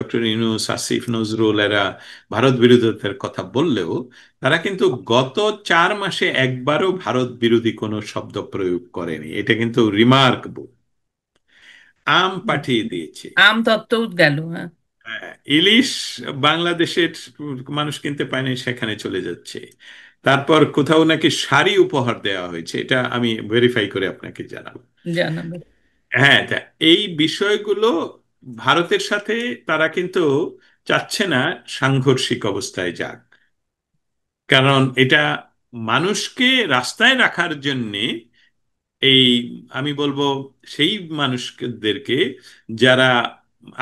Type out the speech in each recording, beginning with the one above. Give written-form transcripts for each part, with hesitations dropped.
Doctor Yunus, Asif Nazrul এরা ভারত বিরোধিতার কথা বললেও তারা কিন্তু গত 4 মাসে একবারও ভারত বিরোধী কোনো শব্দ প্রয়োগ করেনি। এটা কিন্তু রিমার্কেবল। আম হুম। পাঠিয়ে দিয়েছে। আম তত্ত্বও গেল, হ্যাঁ। হ্যাঁ, ইলিশ বাংলাদেশের মানুষ কিনতে পায়নি, সেখানে চলে যাচ্ছে। তারপর কোথাও নাকি শাড়ি উপহার দেওয়া হয়েছে, এটা আমি ভেরিফাই করে আপনাকে জানাবো। জানাবে। হ্যাঁ, এই বিষয়গুলো ভারতের সাথে তারা কিন্তু চাচ্ছে না সাংঘর্ষিক অবস্থায় যাক, কারণ এটা মানুষকে রাস্তায় রাখার জন্যে এই, আমি বলবো সেই মানুষদেরকে যারা,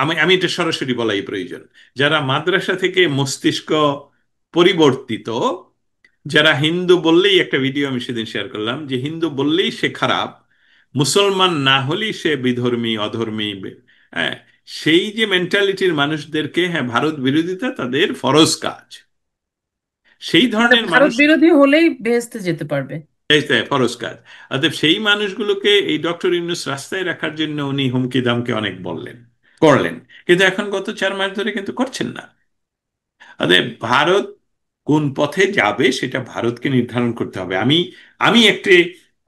আমি আমি এটা সরাসরি বলাই প্রয়োজন, যারা মাদ্রাসা থেকে মস্তিষ্ক পরিবর্তিত, যারা হিন্দু বললেই, একটা ভিডিও আমি সেদিন শেয়ার করলাম, যে হিন্দু বললেই সে খারাপ, মুসলমান না হলেই সে বিধর্মী অধর্মী, হ্যাঁ, সেই যে মেন্টালিটির মানুষদেরকে, হ্যাঁ, ভারত বিরোধিতা তাদের ফরজ কাজ, সেই মানে ধরনের ভারত মানুষ, বিরোধী হলেই বেহেস্তে যেতে পারবে। এই তো ফরজ কাজ। অতএব সেই মানুষগুলোকে এই ডক্টর ইউনূস রাস্তায় রাখার জন্য উনি হুমকি দামকে অনেক বললেন, করলেন, কিন্তু এখন গত 4 মাস ধরে কিন্তু করছেন না। অতএব ভারত কোন পথে যাবে সেটা ভারতকে নির্ধারণ করতে হবে। আমি আমি একটি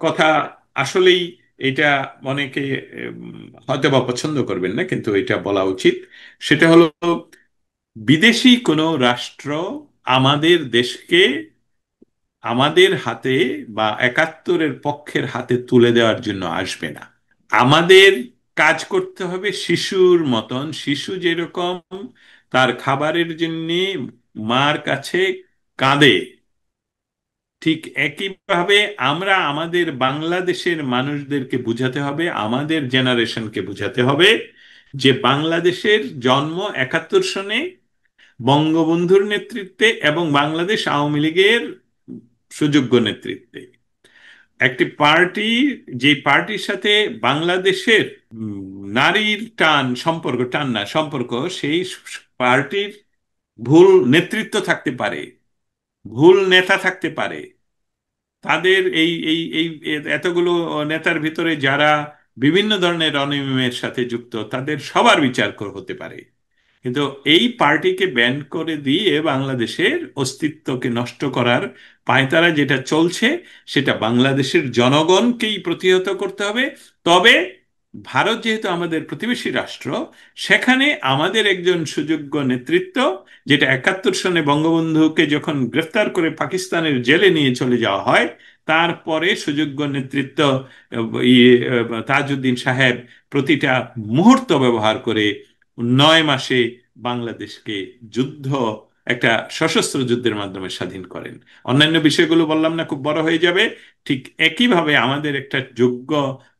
কথা আসলেই, এটা অনেকে হয়তো বা পছন্দ করবেন না, কিন্তু এটা বলা উচিত। সেটা হলো, বিদেশি কোনো রাষ্ট্র আমাদের দেশকে আমাদের হাতে বা একাত্তরের পক্ষের হাতে তুলে দেওয়ার জন্য আসবে না। আমাদের কাজ করতে হবে শিশুর মতন। শিশু যেরকম তার খাবারের জন্য মার কাছে কাঁদে, ঠিক একইভাবে আমরা আমাদের বাংলাদেশের মানুষদেরকে বুঝাতে হবে, আমাদের জেনারেশনকে বুঝাতে হবে যে বাংলাদেশের জন্ম 71 সনে বঙ্গবন্ধুর নেতৃত্বে এবং বাংলাদেশ আওয়ামী লীগের সুযোগ্য নেতৃত্বে। একটি পার্টি, যে পার্টির সাথে বাংলাদেশের নারীর টান না সম্পর্ক, সেই পার্টির ভুল নেতৃত্ব থাকতে পারে, ভুল নেতা থাকতে পারে, তাদের এই এই এই এতগুলো নেতার ভিতরে যারা বিভিন্ন ধরনের অনিয়মের সাথে যুক্ত, তাদের সবার বিচার হতে পারে। কিন্তু এই পার্টিকে ব্যান করে দিয়ে বাংলাদেশের অস্তিত্বকে নষ্ট করার পায়তারা যেটা চলছে, সেটা বাংলাদেশের জনগণকেই প্রতিহত করতে হবে। তবে ভারত যেহেতু আমাদের প্রতিবেশী রাষ্ট্র, সেখানে আমাদের একজন সুযোগ্য নেতৃত্ব, যেটা 71 সনে বঙ্গবন্ধুকে যখন গ্রেফতার করে পাকিস্তানের জেলে নিয়ে চলে যাওয়া হয়, তারপরে সুযোগ্য নেতৃত্ব তাজউদ্দিন সাহেব প্রতিটা মুহূর্ত ব্যবহার করে 9 মাসে বাংলাদেশকে যুদ্ধ, একটা সশস্ত্র যুদ্ধের মাধ্যমে স্বাধীন করেন। অন্যান্য বিষয়গুলো বললাম না, খুব বড় হয়ে যাবে। ঠিক একইভাবে আমাদের একটা যোগ্য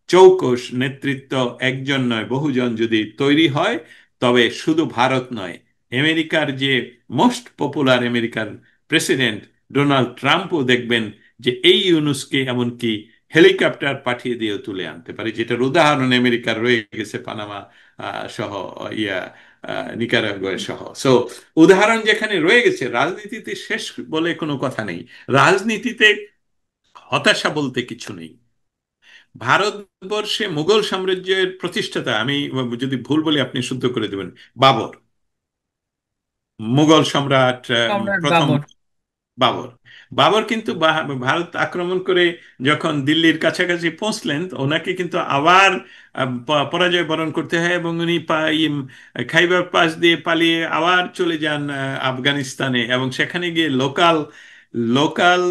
চৌকস নেতৃত্ব, একজন নয় বহুজন যদি তৈরি হয়, তবে শুধু ভারত নয়, আমেরিকার যে most popular American president Donald ট্রাম্পও দেখবেন যে এই ইউনুসকে এমনকি হেলিকপ্টার পাঠিয়ে দিয়েও তুলে আনতে পারে, যেটার উদাহরণ আমেরিকার রয়ে গেছে, পানামা সহ, ইয়া নিকারাগুয়া সহ। সো উদাহরণ যেখানে রয়ে গেছে, রাজনীতিতে শেষ বলে কোনো কথা নেই, রাজনীতিতে হতাশা বলতে কিছু নেই। ভারতবর্ষে মুঘল সাম্রাজ্যের প্রতিষ্ঠাতা, আমি যদি ভুল বলি আপনি শুদ্ধ করে দেবেন, বাবর, মুঘল সম্রাট, সম্রাট প্রথম বাবর। বাবর। বাবর কিন্তু ভারত আক্রমণ করে যখন দিল্লির কাছাকাছি পৌঁছলেন, তো ওনাকে কিন্তু আবার পরাজয় বরণ করতে হয়, এবং উনি খাইবার পাস দিয়ে পালিয়ে আবার চলে যান আফগানিস্তানে, এবং সেখানে গিয়ে লোকাল লোকাল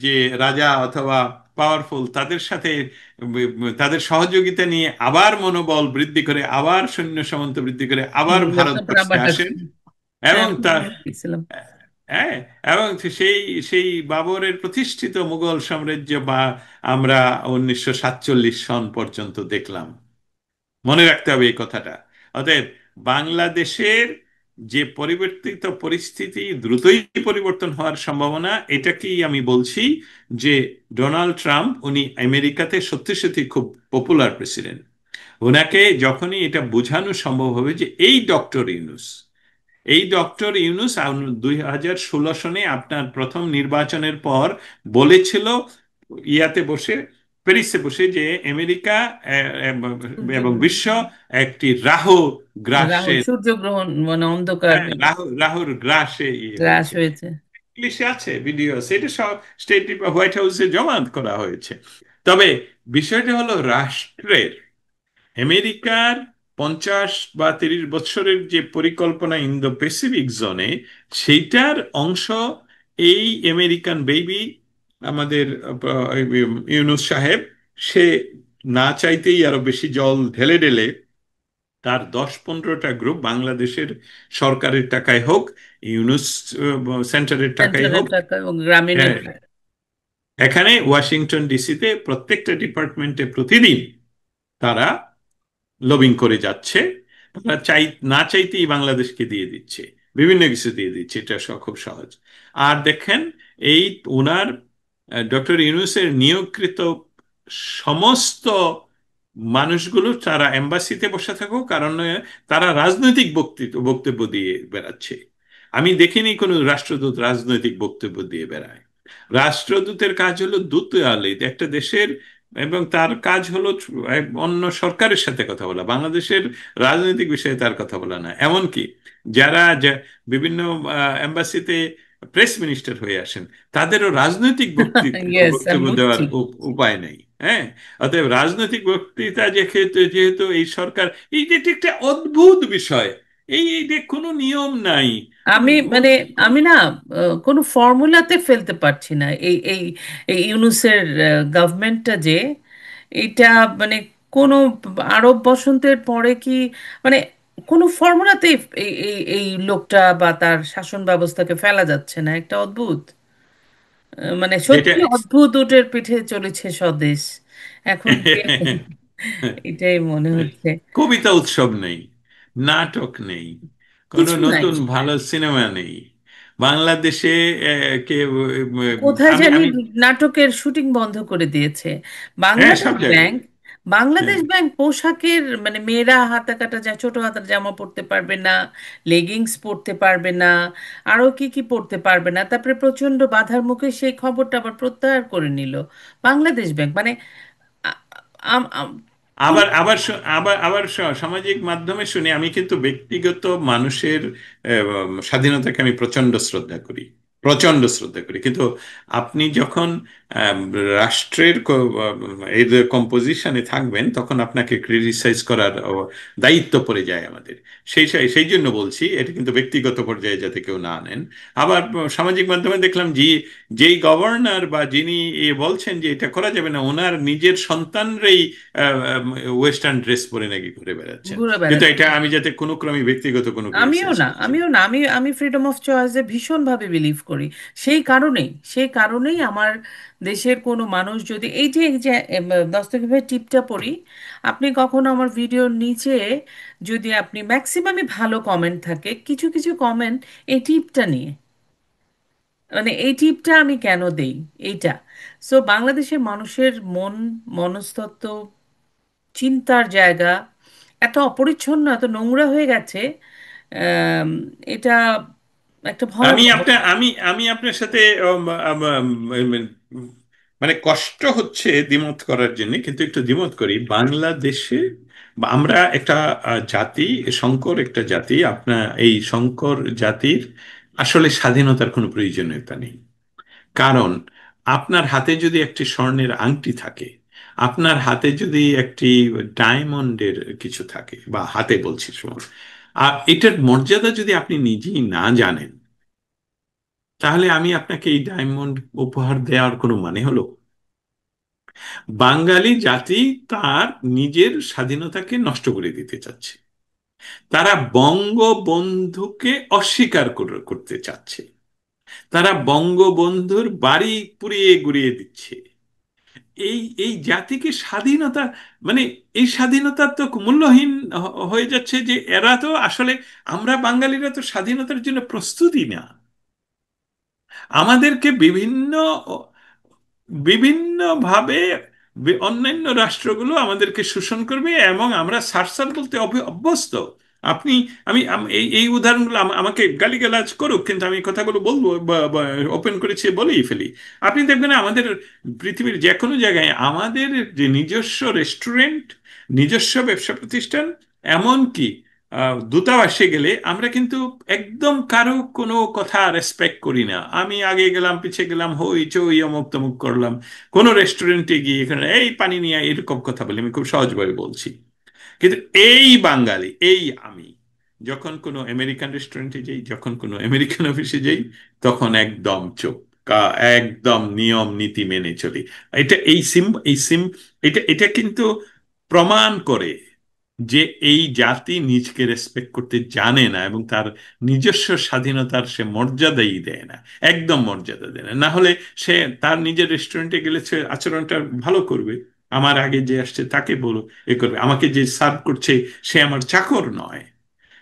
যে রাজা অথবা পাওয়ারফুল তাদের সাথে তাদের সহযোগিতা নিয়ে আবার মনোবল বৃদ্ধি করে, আবার সৈন্য সামন্ত বৃদ্ধি করে আবার তারপর ভারতবর্ষে আবার আসেন। হ্যাঁ, এবং তার, গেছিলাম। হ্যাঁ, এবং সেই সেই বাবরের প্রতিষ্ঠিত মুঘল সাম্রাজ্য বা আমরা 1947 সন পর্যন্ত দেখলাম। মনে রাখতে হবে এই কথাটা। অতএব বাংলাদেশের যে পরিবর্তিত পরিস্থিতি, দ্রুতই পরিবর্তন হওয়ার সম্ভাবনা, এটাকেই আমি বলছি যে ডোনাল্ড ট্রাম্প উনি আমেরিকাতে সত্যি সত্যি খুব পপুলার প্রেসিডেন্ট। ওনাকে যখনই এটা বোঝানো সম্ভব হবে যে এই ডক্টর ইউনুস 2016 সনে আপনার প্রথম নির্বাচনের পর বলেছিল, ইয়াতে বসে, প্যারিসে বসে, যে আমেরিকা এবং বিশ্ব একটি রাহু গ্রাসে, রাহু সূর্যগ্রহণ মানে অন্ধকার হ্যাঁ, রাহুর গ্রাসে ইয়ে গ্রাস হয়েছে। হয়েছে। ইংলিশে আছে ভিডিও, সেটা সব স্টেট হোয়াইট হাউসে জমা করা হয়েছে। তবে বিষয়টা হলো রাষ্ট্রের, আমেরিকার 50 বা 30 বছরের যে পরিকল্পনা ইন্দো প্যাসিফিক জোনে, সেইটার অংশ এই আমেরিকান বেবি, আমাদের ইউনুস সাহেব, সে না চাইতেই আরো বেশি জল ঢেলে ঢেলে তার 10-15টা গ্রুপ, বাংলাদেশের সরকারের টাকায় হোক, ইউনুস সেন্টারের টাকায় সেন্টারের হোক, টাকা এবং গ্রামীণের হ্যাঁ, এখানে ওয়াশিংটন ডিসিতে প্রত্যেকটা ডিপার্টমেন্টে প্রতিদিন তারা লবিং করে যাচ্ছে। তারা না চাইতেই বাংলাদেশকে দিয়ে দিচ্ছে, বিভিন্ন কিছু দিয়ে দিচ্ছে, এটা খুব সহজ। আর দেখেন, এই ওনার ডক্টর ইউনূসের নিয়োগকৃত সমস্ত মানুষগুলো তারা এম্বাসিতে বসে থাকুক, কারণ তারা রাজনৈতিক বক্তব্য দিয়ে বেড়াচ্ছে। আমি দেখিনি কোনো রাষ্ট্রদূত রাজনৈতিক বক্তব্য দিয়ে বেড়ায়। রাষ্ট্রদূতের কাজ হলো দূতালে একটা দেশের, এবং তার কাজ হলো অন্য সরকারের সাথে কথা বলা, বাংলাদেশের রাজনৈতিক বিষয়ে তার কথা বলা না। এমনকি বিভিন্ন এম্বাসিতে প্রেস মিনিস্টার হয়ে আসেন, তাদেরও রাজনৈতিক ইয়েস আমি বক্তব্য দেওয়ার বুঝছি। উপায় নেই। হ্যাঁ, অতএব রাজনৈতিক বক্তৃতা যেহেতু যেহেতু এই সরকার, এই যে একটা অদ্ভুত বিষয়, এই যে কোনো নিয়ম নাই। আমি মানে আমি না কোনো ফর্মুলাতে ফেলতে পারছি না এই এই এই ইউনুসের গভর্নমেন্টটা যে এটা মানে কোনো আরব বসন্তের পরে কি মানে কোনো ফর্মুলাতে এই এই এই লোকটা বা তার শাসন ব্যবস্থাকে ফেলা যাচ্ছে না, একটা অদ্ভুত মানে যেটা সত্যি অদ্ভুত উটের পিঠে চলেছে স্বদেশ এখন কে এটাই মনে হচ্ছে। কবিতা উৎসব নেই, নাটক নেই, কোনো কিছু নাই। নতুন ভালো সিনেমা নেই বাংলাদেশে। কে কোথায় আমি জানি আমি নাটকের শুটিং বন্ধ করে দিয়েছে। হ্যাঁ, বাংলাদেশ সব জায়গায়। ব্যাংক, হ্যাঁ, বাংলাদেশ ব্যাংক পোশাকের মানে মেয়েরা হাতা কাটা যা ছোট হাতার জামা পরতে পারবে না, লেগিংস পরতে পারবে না, আরো কি কি পরতে পারবে না, তারপরে প্রচন্ড বাধার মুখে সেই খবরটা আবার প্রত্যাহার করে নিল বাংলাদেশ ব্যাংক মানে আ- আম- আম- আবার কোন- আবার আবার আবার সামাজিক মাধ্যমে শুনি। আমি কিন্তু ব্যক্তিগত মানুষের স্বাধীনতাকে আমি প্রচন্ড শ্রদ্ধা করি, প্রচন্ড শ্রদ্ধা করি, কিন্তু আপনি যখন আম, রাষ্ট্রের এই কম্পোজিশনে থাকবেন, তখন আপনাকে ক্রিটিসাইজ করার দায়িত্ব পড়ে যায় আমাদের। সেই জন্য বলছি, এটা কিন্তু ব্যক্তিগত পর্যায়ে যাতে কেউ না নেন। আবার সামাজিক মাধ্যমে দেখলাম যেই গভর্নর বা যিনি বলছেন যে এটা করা যাবে না, ওনার নিজের সন্তানরাই ওয়েস্টার্ন ড্রেস পরে নাকি ঘুরে বেড়াচ্ছেন। ঘুরে কিন্তু বেড়াচ্ছে। এটা আমি যাতে কোনো ক্রমে ব্যক্তিগত কোনো আমিও ক্রিটিসাইজ না, করছি না। আমিও না, আমি আমি ফ্রিডম অফ চয়েসে ভীষণভাবে বিলিভ করি। সেই কারণেই আমার দেশের কোনো মানুষ যদি এই যে দস্তগীর ভাই টিপটা পড়ি, আপনি কখনো আমার ভিডিওর নিচে যদি আপনি ম্যাক্সিমামই ভালো কমেন্ট থাকে, কিছু কিছু কমেন্ট এই টিপটা নিয়ে, মানে এই টিপটা আমি কেন দেই এইটা। সো বাংলাদেশের মানুষের মন, মনস্তত্ত্ব, চিন্তার জায়গা এত অপরিচ্ছন্ন, এত নোংরা হয়ে গেছে। আম, এটা একটা আমি ভয়াবহ। আপনার আমি আমি আপনার সাথে মানে কষ্ট হচ্ছে দ্বিমত করার জন্য, কিন্তু একটু দ্বিমত করি। বাংলাদেশে আমরা একটা জাতি, সংকর একটা জাতি। আপনার এই সংকর জাতির আসলে স্বাধীনতার কোনো প্রয়োজনীয়তা নেই। কারণ আপনার হাতে যদি একটি স্বর্ণের আংটি থাকে, আপনার হাতে যদি একটি ডায়মন্ডের কিছু থাকে, বা হাতে বলছি শোন, আর এটার মর্যাদা যদি আপনি নিজেই না জানেন, তাহলে আমি আপনাকে এই ডায়মন্ড উপহার দেওয়ার কোনো মানে হলো? বাঙালি জাতি তার নিজের স্বাধীনতাকে নষ্ট করে দিতে চাচ্ছে। তারা বঙ্গবন্ধুকে অস্বীকার করতে চাচ্ছে। তারা বঙ্গবন্ধুর বাড়ি পুড়িয়ে গুড়িয়ে দিচ্ছে। এই এই জাতিকে স্বাধীনতা, মানে এই স্বাধীনতা তো মূল্যহীন হয়ে যাচ্ছে। যে এরা তো আসলে, আমরা বাঙালিরা তো স্বাধীনতার জন্য প্রস্তুতি না। আমাদেরকে বিভিন্নভাবে অন্যান্য রাষ্ট্রগুলো আমাদেরকে শোষণ করবে, এবং আমরা সারসার বলতে অভ্যস্ত। আপনি, এই উদাহরণগুলো আমাকে গালিগালাজ করুক, কিন্তু আমি এই কথাগুলো বলবো, ওপেন করেছি বলেই ফেলি। আপনি দেখবেন আমাদের পৃথিবীর যে কোনো জায়গায় আমাদের যে নিজস্ব রেস্টুরেন্ট, নিজস্ব ব্যবসা প্রতিষ্ঠান, এমনকি দূতাবাসে গেলে আমরা কিন্তু একদম কারো কোনো কথা রেসপেক্ট করি না। আমি আগে গেলাম, পিছিয়ে গেলাম, হই চই অমুক তমুক করলাম। কোনো রেস্টুরেন্টে গিয়ে এখানে এই পানি নিয়ে আয়, এরকম কথা বলি, আমি খুব সহজভাবে বলছি। কিন্তু এই বাঙালি, এই আমি যখন কোনো আমেরিকান রেস্টুরেন্টে যাই, যখন কোনো আমেরিকান অফিসে যাই, তখন একদম চুপ, একদম নিয়ম নীতি মেনে চলি। এটা এটা এটা কিন্তু প্রমাণ করে যে এই জাতি নিজকে রেসপেক্ট করতে জানে না, এবং তার নিজস্ব স্বাধীনতার সে মর্যাদাই দেয় না। একদম মর্যাদা দেয় না। না হলে সে তার নিজের রেস্টুরেন্টে গেলে সে আচরণটা ভালো করবে। আমার আগে যে আসছে তাকে বলো, এ করবে। আমাকে যে সার্ভ করছে সে আমার চাকর নয়,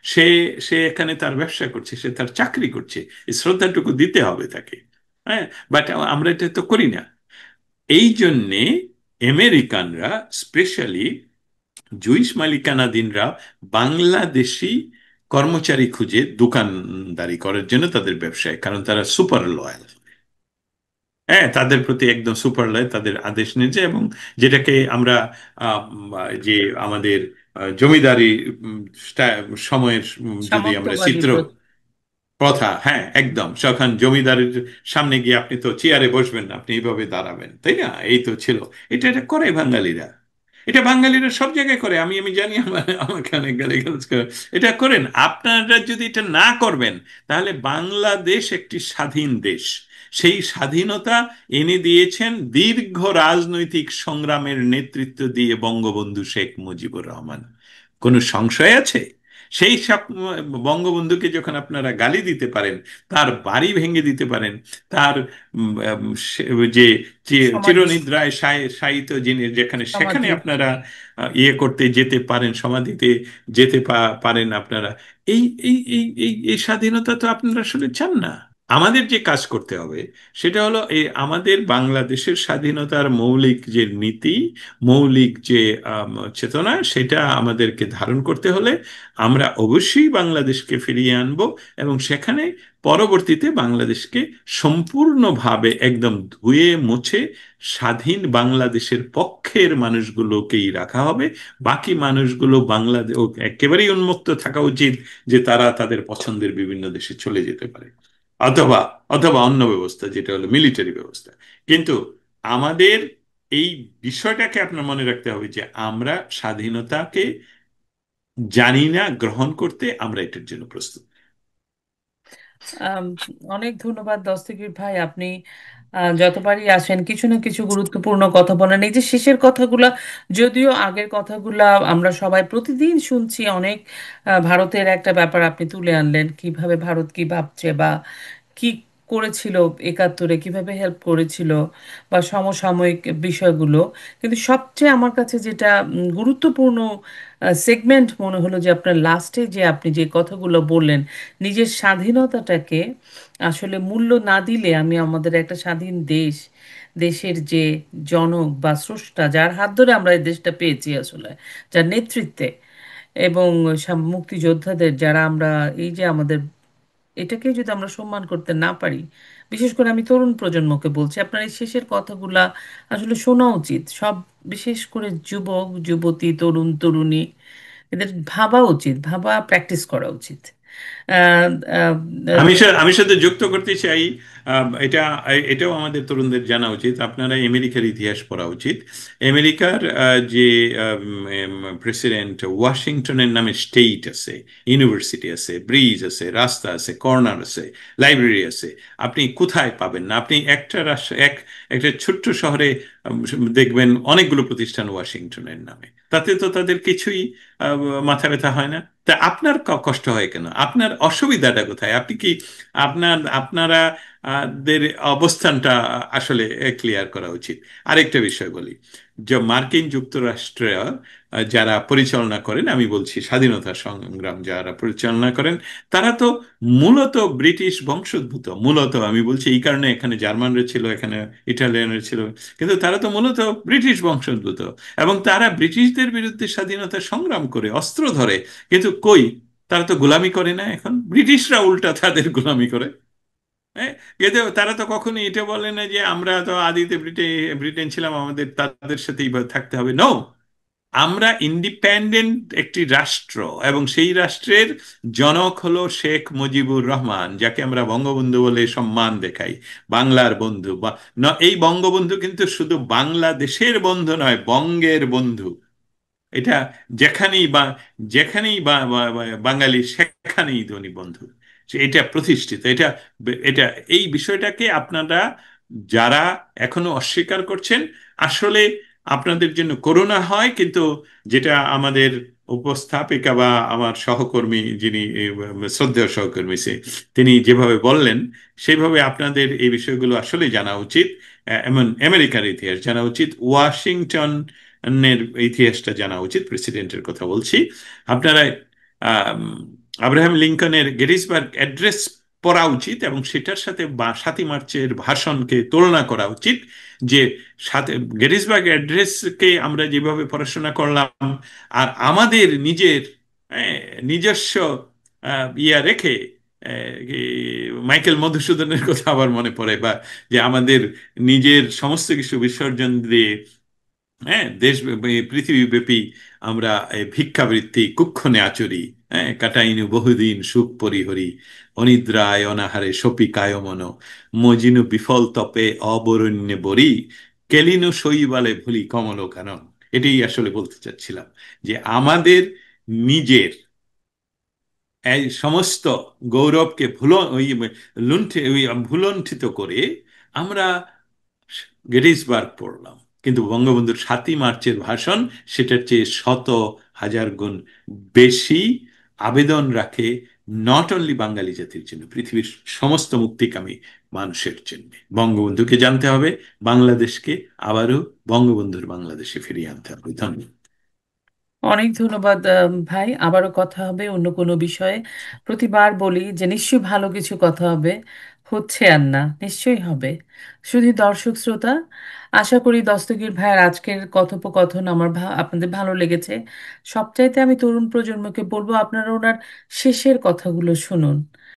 সে সে এখানে তার ব্যবসা করছে, সে তার চাকরি করছে, এই শ্রদ্ধাটুকু দিতে হবে তাকে। হ্যাঁ, বাট আমরা এটা তো করি না। এই জন্যে আমেরিকানরা, স্পেশালি জুইশ মালিকানাধীনরা, বাংলাদেশি কর্মচারী খুঁজে দোকানদারি করার জন্য তাদের ব্যবসায়, কারণ তারা সুপার লয়াল। হ্যাঁ, তাদের প্রতি একদম সুপার লয়াল, তাদের আদেশ নির্দেশ, এবং যেটাকে আমরা যে আমাদের জমিদারি উম, সময়ের যদি আমরা সামন্তবাদী চিত্র প্রথা, হ্যাঁ একদম, যখন জমিদারের সামনে গিয়ে আপনি তো চেয়ারে বসবেন না, আপনি এইভাবে দাঁড়াবেন, তাই না? এই তো ছিল। এটা এটা করে বাঙালিরা, এটা বাঙালিরা সব জায়গায় করে। আমি আমি জানি, আমাকে অনেক গালিগালাজ করে। এটা করেন আপনারা। যদি এটা না করবেন, তাহলে বাংলাদেশ একটি স্বাধীন দেশ। সেই স্বাধীনতা এনে দিয়েছেন দীর্ঘ রাজনৈতিক সংগ্রামের নেতৃত্ব দিয়ে বঙ্গবন্ধু শেখ মুজিবুর রহমান। কোনো সংশয় আছে? সেই সব বঙ্গবন্ধুকে যখন আপনারা গালি দিতে পারেন, তার বাড়ি ভেঙে দিতে পারেন, তার যে সমাধি চিরনিদ্রায় শায়িত যিনি, যেখানে সেখানে সমাধি আপনারা ইয়ে করতে যেতে পারেন, সমাধিতে যেতে পারেন আপনারা, এই এই এই এই এই স্বাধীনতা তো আপনারা আসলে চান না। আমাদের যে কাজ করতে হবে সেটা হলো এই আমাদের বাংলাদেশের স্বাধীনতার মৌলিক যে নীতি, মৌলিক যে চেতনা, সেটা আমাদেরকে ধারণ করতে হলে আমরা অবশ্যই বাংলাদেশকে ফিরিয়ে আনব, এবং সেখানে পরবর্তীতে বাংলাদেশকে সম্পূর্ণভাবে একদম ধুয়ে মুছে স্বাধীন বাংলাদেশের পক্ষের মানুষগুলোকেই রাখা হবে। বাকি মানুষগুলো বাংলাদেশ একেবারেই উন্মুক্ত থাকা উচিত, যে তারা তাদের পছন্দের বিভিন্ন দেশে চলে যেতে পারে, অথবা অথবা অন্য ব্যবস্থা, যেটা হলো মিলিটারি ব্যবস্থা। কিন্তু আমাদের এই বিষয়টাকে আপনার মনে রাখতে হবে যে আমরা স্বাধীনতাকে জানি না গ্রহণ করতে, আমরা এটার জন্য প্রস্তুত। আম, অনেক ধন্যবাদ দস্তগীর ভাই। আপনি যতবারই আসেন কিছু না কিছু গুরুত্বপূর্ণ কথা বলেন। এই যে শেষের কথাগুলা, যদিও আগের কথাগুলা আমরা সবাই প্রতিদিন শুনছি, অনেক ভারতের একটা ব্যাপার আপনি তুলে আনলেন, কিভাবে ভারত কি ভাবছে বা কি করেছিল একাত্তরে, কিভাবে হেল্প করেছিল বা সমসাময়িক বিষয়গুলো। কিন্তু সবচেয়ে আমার কাছে যেটা গুরুত্বপূর্ণ সেগমেন্ট মনে হলো যে আপনার লাস্টে যে আপনি যে কথাগুলো বললেন, নিজের স্বাধীনতাটাকে আসলে মূল্য না দিলে আমি আমাদের একটা স্বাধীন দেশ, দেশের যে জনক বা স্রষ্টা, যার হাত ধরে আমরা এই দেশটা পেয়েছি আসলে, যার নেতৃত্বে, এবং মুক্তিযোদ্ধাদের যারা আমরা, এই যে আমাদের, এটাকে যদি আমরা সম্মান করতে না পারি, বিশেষ করে আমি তরুণ প্রজন্মকে বলছি, আপনার এই শেষের কথাগুলা আসলে শোনা উচিত সব, বিশেষ করে যুবক যুবতী, তরুণ তরুণী, এদের ভাবা উচিত, ভাবা প্র্যাকটিস করা উচিত। আহ, আহ, আমি সাথে যুক্ত করতে চাই, এটা এটাও আমাদের তরুণদের জানা উচিত। আপনারা আমেরিকার ইতিহাস পড়া উচিত। আমেরিকার যে প্রেসিডেন্ট, ওয়াশিংটনের নামে স্টেট আছে, ইউনিভার্সিটি আছে, ব্রিজ আছে, রাস্তা আছে, কর্নার আছে, লাইব্রেরি আছে। আপনি কোথায় পাবেন না? আপনি একটা রাষ্ট্র, একটা ছোট্ট শহরে দেখবেন অনেকগুলো প্রতিষ্ঠান ওয়াশিংটনের নামে। তাতে তো তাদের কিছুই আহ, মাথা ব্যথা হয় না। তা আপনার কষ্ট হয় কেন? আপনার অসুবিধাটা কোথায়? আপনি কি আপনারা দের অবস্থানটা আসলে ক্লিয়ার করা উচিত। আরেকটা বিষয় বলি, যে মার্কিন যুক্তরাষ্ট্র যারা পরিচালনা করেন, আমি বলছি স্বাধীনতা সংগ্রাম যারা পরিচালনা করেন, তারা তো মূলত ব্রিটিশ বংশোদ্ভূত। মূলত আমি বলছি এই কারণে, এখানে জার্মানরা ছিল, এখানে ইটালিয়ানরা ছিল, কিন্তু তারা তো মূলত ব্রিটিশ বংশোদ্ভূত। এবং তারা ব্রিটিশদের বিরুদ্ধে স্বাধীনতা সংগ্রাম করে অস্ত্র ধরে, কিন্তু কই, তারা তো গোলামি করে না। এখন ব্রিটিশরা উল্টা তাদের গোলামি করে। হ্যাঁ, কিন্তু তারা তো কখনোই এটা বলে না যে আমরা তো আদিতে ব্রিটেন ছিলাম, আমাদের তাদের সাথেই থাকতে হবে। নো, আমরা ইন্ডিপেন্ডেন্ট একটি রাষ্ট্র, এবং সেই রাষ্ট্রের জনক হলো শেখ মুজিবুর রহমান, যাকে আমরা বঙ্গবন্ধু বলে সম্মান দেখাই, বাংলার বন্ধু। বা এই বঙ্গবন্ধু কিন্তু শুধু বাংলাদেশের বন্ধু নয়, বঙ্গের বন্ধু। এটা যেখানেই বা যেখানেই বাঙালি সেখানেই ধনী বন্ধু। এটা প্রতিষ্ঠিত। এটা এটা এই বিষয়টাকে আপনারা যারা এখনো অস্বীকার করছেন, আসলে আপনাদের জন্য করুণা হয়। কিন্তু যেটা আমাদের উপস্থাপিকা বা আমার সহকর্মী, যিনি শ্রদ্ধেয় সহকর্মী তিনি যেভাবে বললেন, সেইভাবে আপনাদের এই বিষয়গুলো আসলে জানা উচিত। এমন আমেরিকার ইতিহাস জানা উচিত, ওয়াশিংটন এর ইতিহাসটা জানা উচিত, প্রেসিডেন্টের কথা বলছি। আপনারা আম, আব্রাহাম লিঙ্কনের গেটিসবার্গ অ্যাড্রেস পড়া উচিত, এবং সেটার সাথে 7ই মার্চের ভাষণকে তুলনা করা উচিত। যে সাথে গেটিসবার্গ অ্যাড্রেসকে আমরা যেভাবে পড়াশোনা করলাম, আর আমাদের নিজের হ্যাঁ, নিজস্ব ইয়া রেখে, মাইকেল মধুসূদনের কথা আবার মনে পড়ে, বা যে আমাদের নিজের সমস্ত কিছু বিসর্জন দিয়ে, হ্যাঁ, পৃথিবীব্যাপী আমরা ভিক্ষাবৃত্তি কুক্ষণে আচরি, হ্যাঁ, কাটাইনু বহুদিন সুখ পরিহরি, অনিদ্রায় অনাহারে সপি কায়মন, মজিনু বিফল তপে অবরণ্যে বরি, কেলিনু শৈবালে ভুলি কমল কানন। এটাই আসলে বলতে চাচ্ছিলাম, যে আমাদের নিজের এই সমস্ত গৌরবকে ভুলণ্ঠিত করে আমরা গেটিসবার্গ পড়লাম। কিন্তু বঙ্গবন্ধুর 7ই মার্চের ভাষণ সেটার চেয়ে শত হাজার গুণ বেশি আবেদন রাখে, নট অনলি বাঙালি জাতির জন্য, পৃথিবীর সমস্ত মুক্তিকামী মানুষের জন্য। বঙ্গবন্ধুকে জানতে হবে, বাংলাদেশকে আবারও বঙ্গবন্ধুর বাংলাদেশে ফিরিয়ে আনতে হবে। ধন্যবাদ। অনেক ধন্যবাদ ভাই, আবারও কথা হবে অন্য কোনো বিষয়ে। প্রতিবার বলি যে নিশ্চয়ই ভালো কিছু কথা হবে, হচ্ছে আর না, নিশ্চয়ই হবে। শুধু দর্শক শ্রোতা, আশা করি দস্তগীর ভাইয়ের আজকের কথোপকথন আপনাদের ভালো লেগেছে। সবচাইতে আমি তরুণ প্রজন্মকে বলবো আপনারা ওনার শেষের কথাগুলো শুনুন।